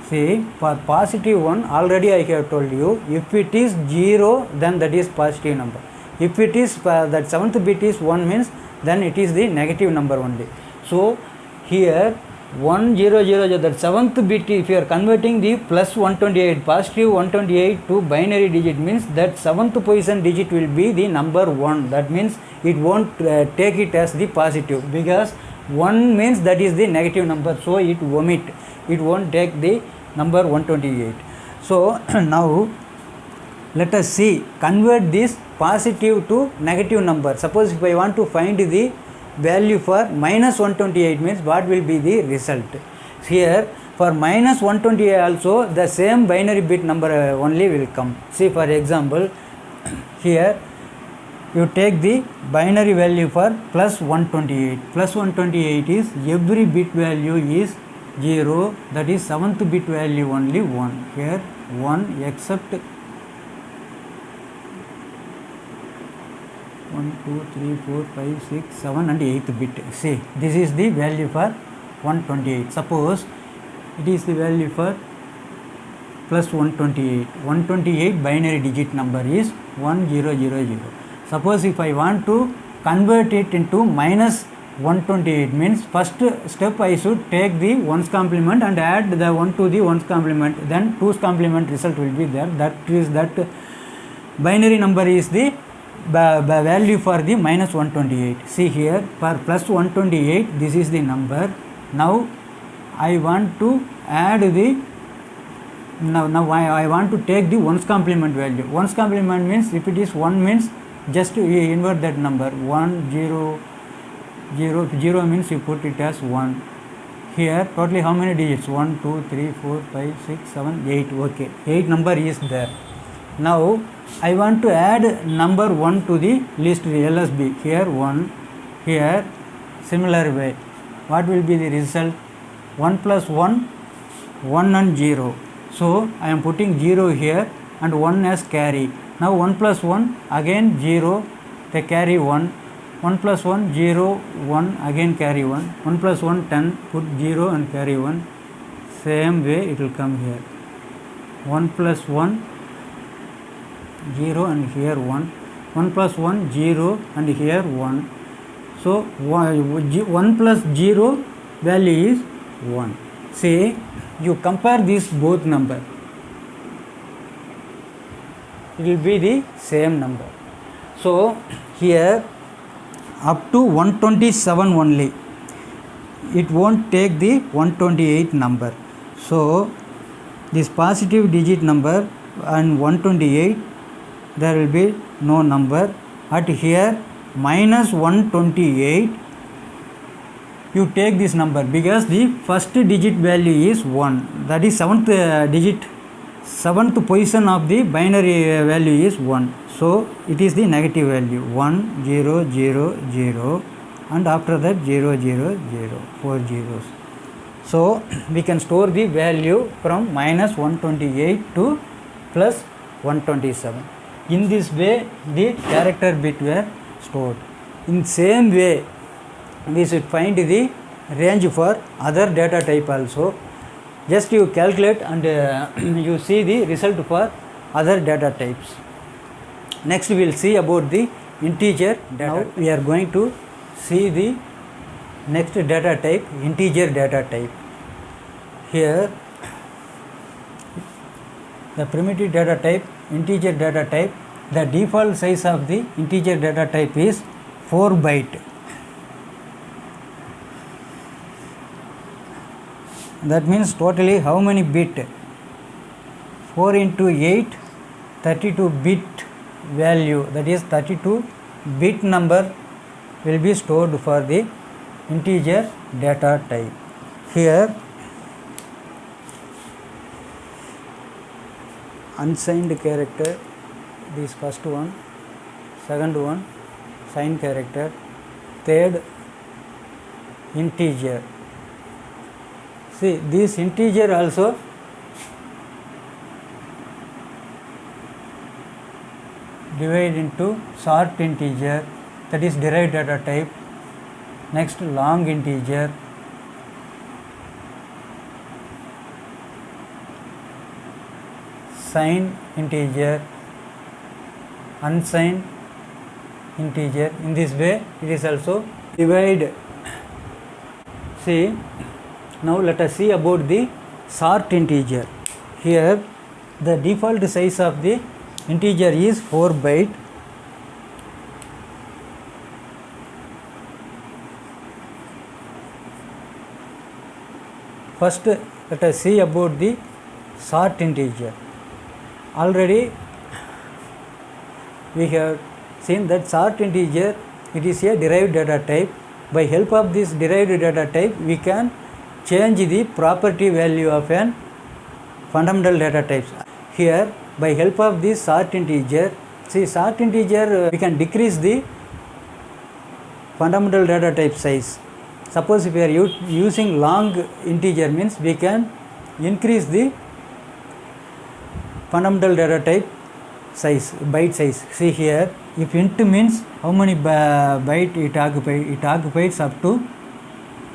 See, for positive 1 already I have told you, if it is 0 then that is positive number. If it is that 7th bit is 1 means then it is the negative number only. So here 1 0 0 0, that 7th bit, if you are converting the plus 128, positive 128 to binary digit means that 7th position digit will be the number 1. That means it won't take it as the positive, because 1 means that is the negative number, so it won't take the number 128. So now let us see, convert this positive to negative number. Suppose if I want to find the value for minus 128 means what will be the result? Here for minus 128 also the same binary bit number only will come. See, for example, here you take the binary value for plus 128. Plus 128 is every bit value is 0, that is 7th bit value only 1. Here 1 except 1 2 3 4 5 6 7 and 8th bit. See, this is the value for 128. Suppose it is the value for plus 128. 128 binary digit number is 1000. Suppose if I want to convert it into minus 128 means first step I should take the 1's complement and add the 1 to the 1's complement, then 2's complement result will be there. That is that binary number is the value for the minus 128. See, here for plus 128 this is the number. Now I want to add the now I want to take the 1's complement value. 1's complement means if it is 1 means just invert that number. 1 0 0 0 means you put it as 1. Here totally how many digits? 1 2 3 4 5 6 7 8. Okay, 8 number is there. Now I want to add number 1 to the list LSB. Here 1, here similar way. What will be the result? 1 plus 1, 1 and 0. So I am putting 0 here and 1 as carry. Now 1 plus 1 again 0, they carry 1. 1 plus 1 0 1 again carry 1. 1 plus 1 10, put 0 and carry 1. Same way it will come here. 1 plus 1 0 and here 1. 1 plus 1 0 and here 1. So 1 plus 0 value is 1. Say you compare these both number, it will be the same number. So here up to 127 only. It won't take the 128 number. So this positive digit number and 128, there will be no number. At here minus 128, you take this number because the first digit value is 1, that is seventh position of the binary value is 1. So it is the negative value 1 0 0 0, and after that 0 0 0, 4 zeros. So we can store the value from minus 128 to plus 127. In this way the character bit were stored. In same way we should find the range for other data type also. Just you calculate and you see the result for other data types. Next we will see about the integer data. Now we are going to see the next data type, integer data type. Here the primitive data type, integer data type, the default size of the integer data type is 4 byte. That means totally how many bit? 4 into 8, 32 bit value, that is 32 bit number will be stored for the integer data type. Here unsigned character, this first one, second one signed character, third integer. See, this integer also divide into short integer, that is derived data type. Next long integer, signed integer, unsigned integer. In this way it is also divide. See, now let us see about the short integer. Here the default size of the integer is 4 byte. First let us see about the short integer. Already we have seen that short integer, it is a derived data type. By help of this derived data type we can change the property value of an fundamental data types. Here by help of this short integer, see short integer we can decrease the fundamental data type size. Suppose if we are using long integer, means we can increase the fundamental data type size, byte size. See here, if int means how many byte it occupies up to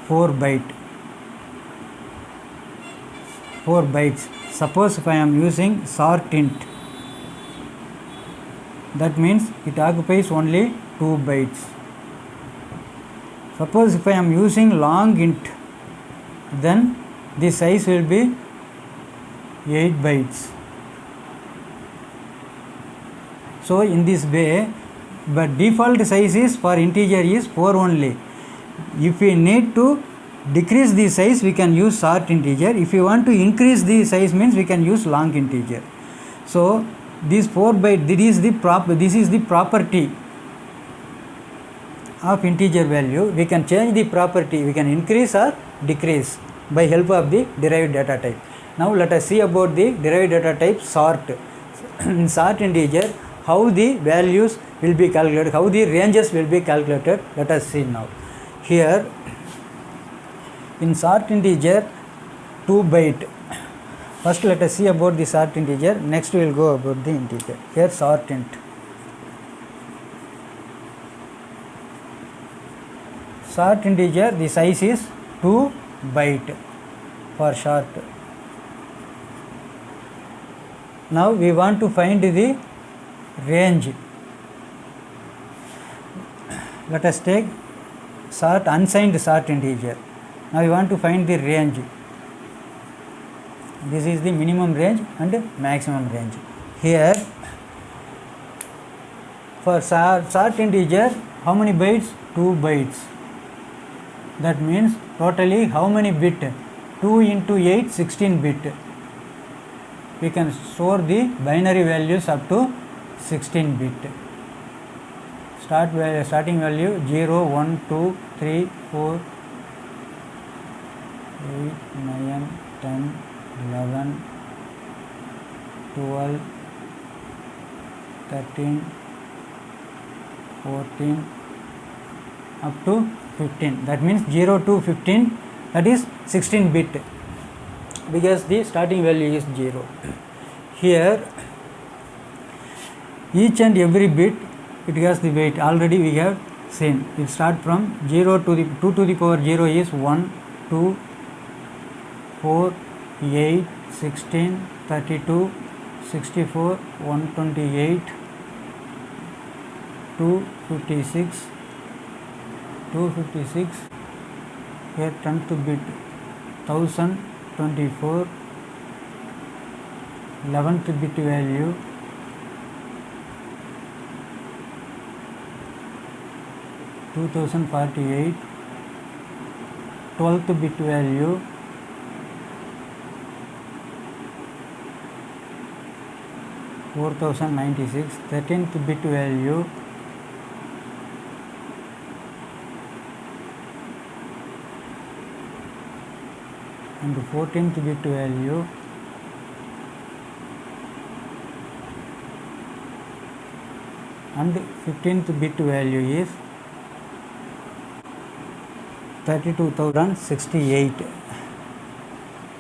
4 byte. 4 bytes. Suppose if I am using short int, that means it occupies only 2 bytes. Suppose if I am using long int, then the size will be 8 bytes. So in this way, but default size is for integer is 4 only. If we need to decrease the size, we can use short integer. If you want to increase the size, means we can use long integer. So this 4 byte, this is the property of integer value. We can change the property, we can increase or decrease by help of the derived data type. Now let us see about the derived data type sort. In sort integer, how the values will be calculated, how the ranges will be calculated. Let us see now. Here in sort integer 2 byte. First let us see about the sort integer, next we will go about the integer. Here sort int. Sort integer, the size is 2 byte for short. Now we want to find the range. Let us take sort unsigned sort integer. Now we want to find the range. This is the minimum range and maximum range. Here for sort integer, how many bytes? 2 bytes. That means totally how many bit? 2 into 8, 16 bit. We can store the binary values up to 16 bit. Starting value 0, 1, 2, 3, 4, 8, 9, 10, 11, 12, 13, 14 up to 15. That means 0 to 15, that is 16 bit, because the starting value is 0. Here each and every bit it has the weight, already we have seen. It start from 0 to the 2 to the power 0 is 1, 2, 4, 8, 16, 32, 64, 128, 256, 256. Here 10th bit 1024, 11th bit value 2048, 12th bit value 4096, 13th bit value 14th bit value and 15th bit value is 32,068.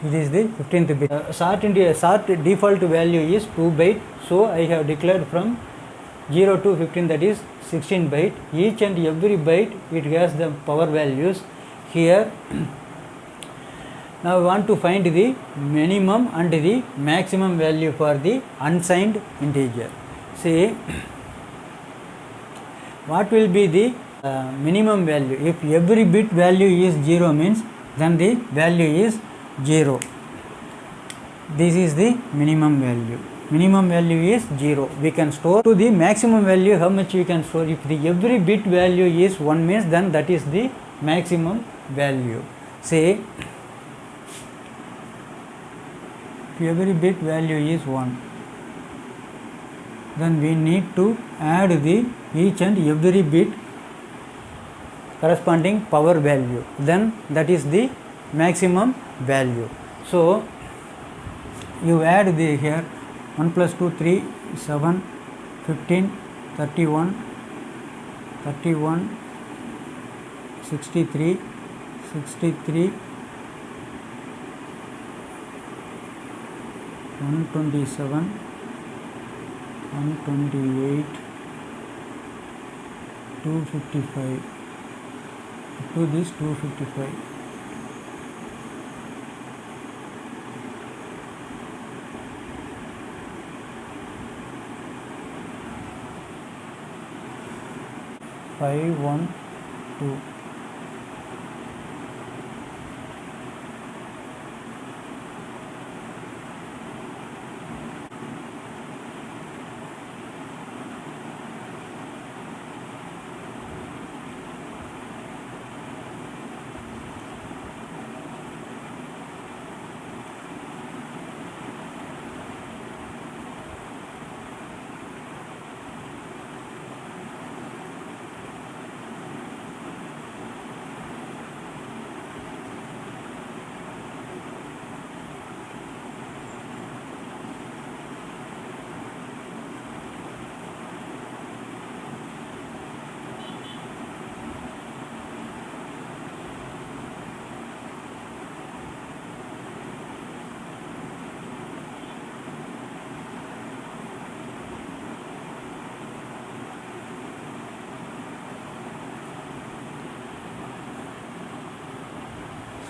It is the 15th bit. Short default value is 2 byte, so I have declared from 0 to 15, that is 16 byte. Each and every byte it has the power values here. Now we want to find the minimum and the maximum value for the unsigned integer. See, what will be the minimum value? If every bit value is 0 means then the value is 0. This is the minimum value. Minimum value is 0. We can store to the maximum value. How much we can store? If the every bit value is 1 means then that is the maximum value. Say, if every bit value is 1, then we need to add the each and every bit corresponding power value, then that is the maximum value. So you add the here 1 plus 2 3 7 15 31 31 63 63 127 128 255 to this 255. Five, 1, 2.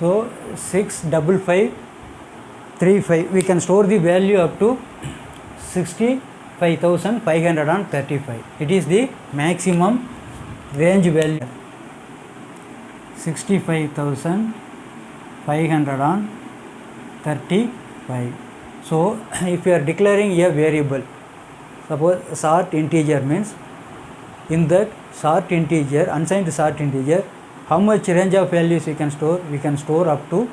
So 65535, we can store the value up to 65,535. It is the maximum range value, 65,535. So if you are declaring a variable, suppose short integer means in that short integer, unsigned short integer, how much range of values we can store? We can store up to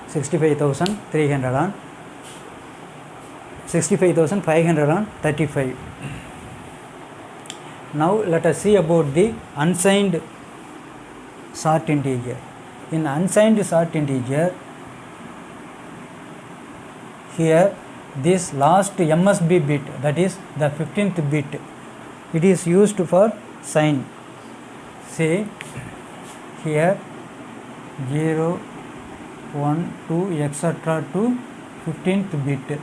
65,535. Now let us see about the unsigned short integer. In unsigned short integer, here this last MSB bit, that is the 15th bit, it is used for sign. Say here 0, 1, 2 etc. to 15th bit.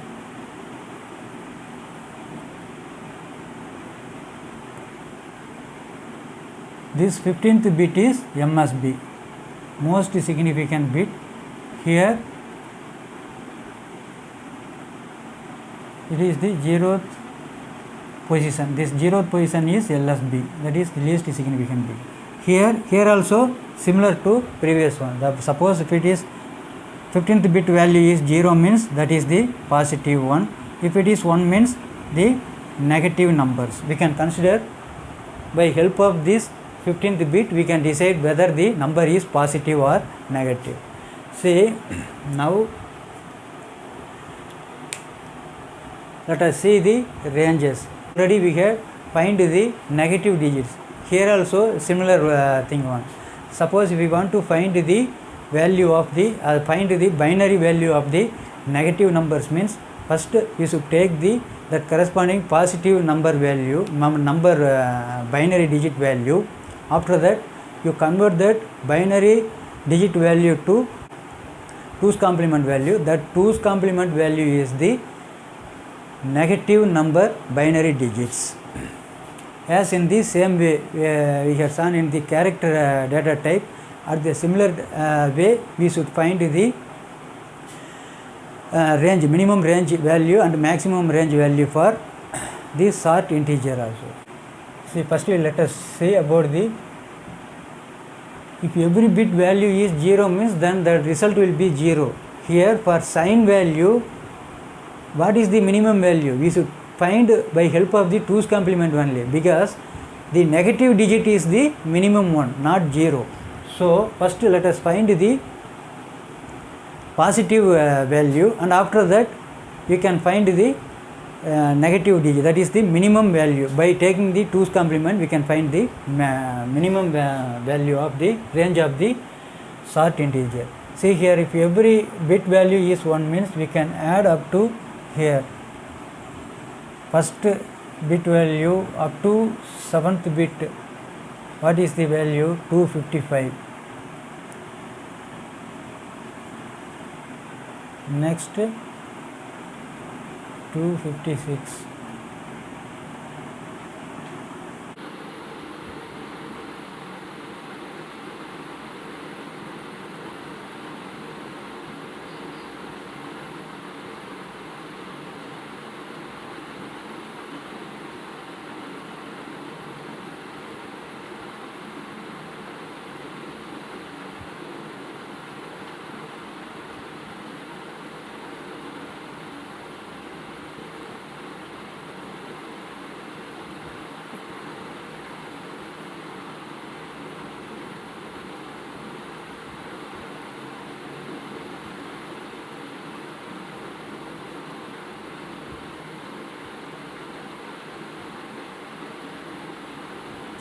This 15th bit is MSB, most significant bit. Here it is the 0th position. This 0th position is LSB, that is the least significant bit. Here also similar to previous one. Suppose if it is 15th bit value is 0 means that is the positive one. If it is 1 means the negative numbers. We can consider by help of this 15th bit we can decide whether the number is positive or negative. See, now let us see the ranges. Already we have find the negative digits. Here also similar thing one. Suppose if we want to find the value of the find the binary value of the negative numbers, means first you should take the that corresponding positive number value, binary digit value. After that you convert that binary digit value to 2's complement value. That 2's complement value is the negative number binary digits. As in the same way we have shown in the character data type, at the similar way we should find the range, minimum range value and maximum range value for the short integer also. See, firstly let us say about the, if every bit value is 0 means then the result will be 0. Here for sign value, what is the minimum value? We should find by help of the 2's complement only, because the negative digit is the minimum one, not 0. So first let us find the positive value, and after that we can find the negative digit, that is the minimum value. By taking the 2's complement we can find the minimum value of the range of the short integer. See here, if every bit value is 1 means we can add up to here first bit value up to 7th bit. What is the value? 255. Next 256.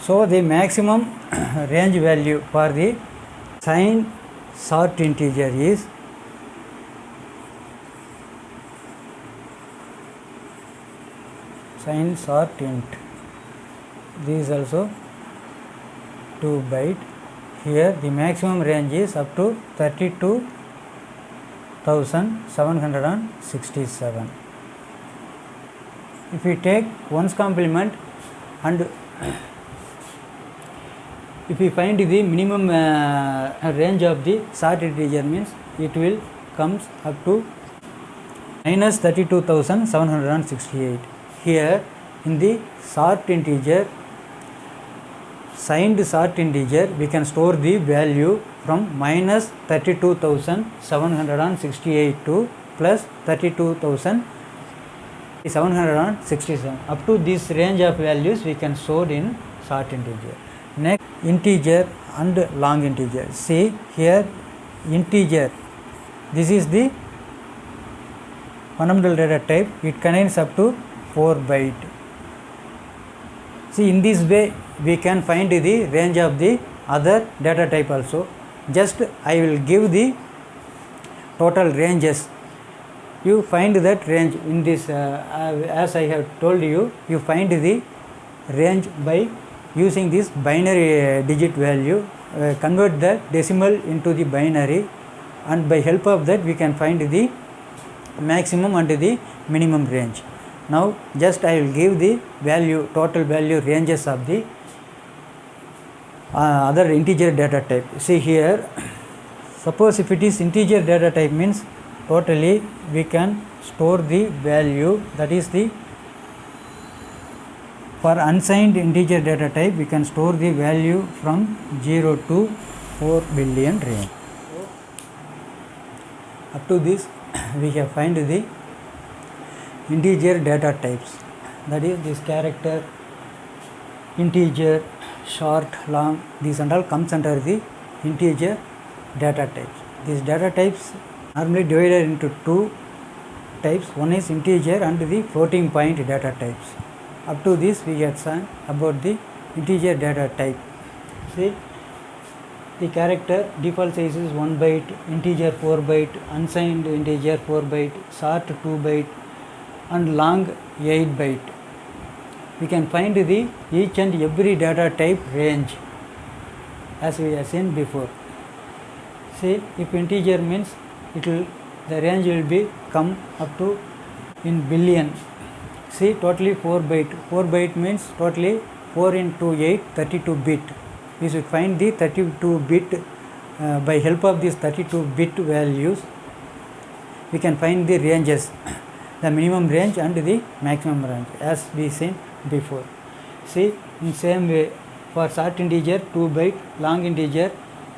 So the maximum range value for the sign short integer is sign short int. This is also 2 byte. Here the maximum range is up to 32,767. If we take 1's complement and if we find the minimum range of the short integer, means it will comes up to minus 32,768. Here in the short integer, signed short integer, we can store the value from minus 32,768 to plus 32,000 767. Up to this range of values we can store in short integer. Next, integer and long integer. See here, integer, this is the fundamental data type. It contains up to 4 byte. See, in this way we can find the range of the other data type also. Just I will give the total ranges. You find that range in this, as I have told you, you find the range by using this binary digit value, convert the decimal into the binary, and by help of that we can find the maximum and the minimum range. Now just I will give the value, total value ranges of the other integer data type. See here, suppose if it is integer data type means totally we can store the value, that is the, for unsigned integer data type we can store the value from 0 to 4 billion range. Up to this we have find the integer data types, that is this character, integer, short, long, these and all comes under the integer data types. These data types normally divided into two types. One is integer and the floating point data types. Up to this we had seen about the integer data type. See, the character default size is 1 byte, integer 4 byte, unsigned integer 4 byte, short 2 byte, and long 8 byte. We can find the each and every data type range as we have seen before. See, if integer means the range will be come up to in billion. See, totally 4 byte. 4 byte means totally 4 into 8, 32 bit. We should find the 32 bit by help of these 32 bit values. We can find the ranges, the minimum range and the maximum range as we seen before. See, in same way for short integer 2 byte, long integer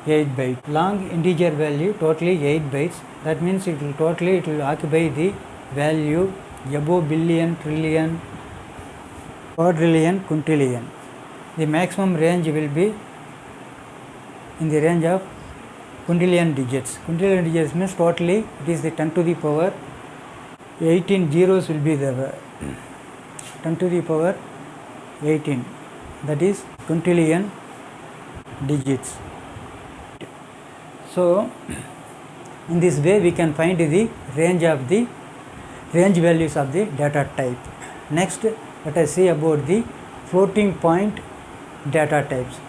8 byte. Long integer value totally 8 bytes. That means it will occupy the value above billion, trillion, quadrillion, quintillion. The maximum range will be in the range of quintillion digits. Quintillion digits means totally it is the 10 to the power 18 zeros will be there. 10 to the power 18, that is quintillion digits. So in this way we can find the range values of the data type. Next, let us see about the floating point data types.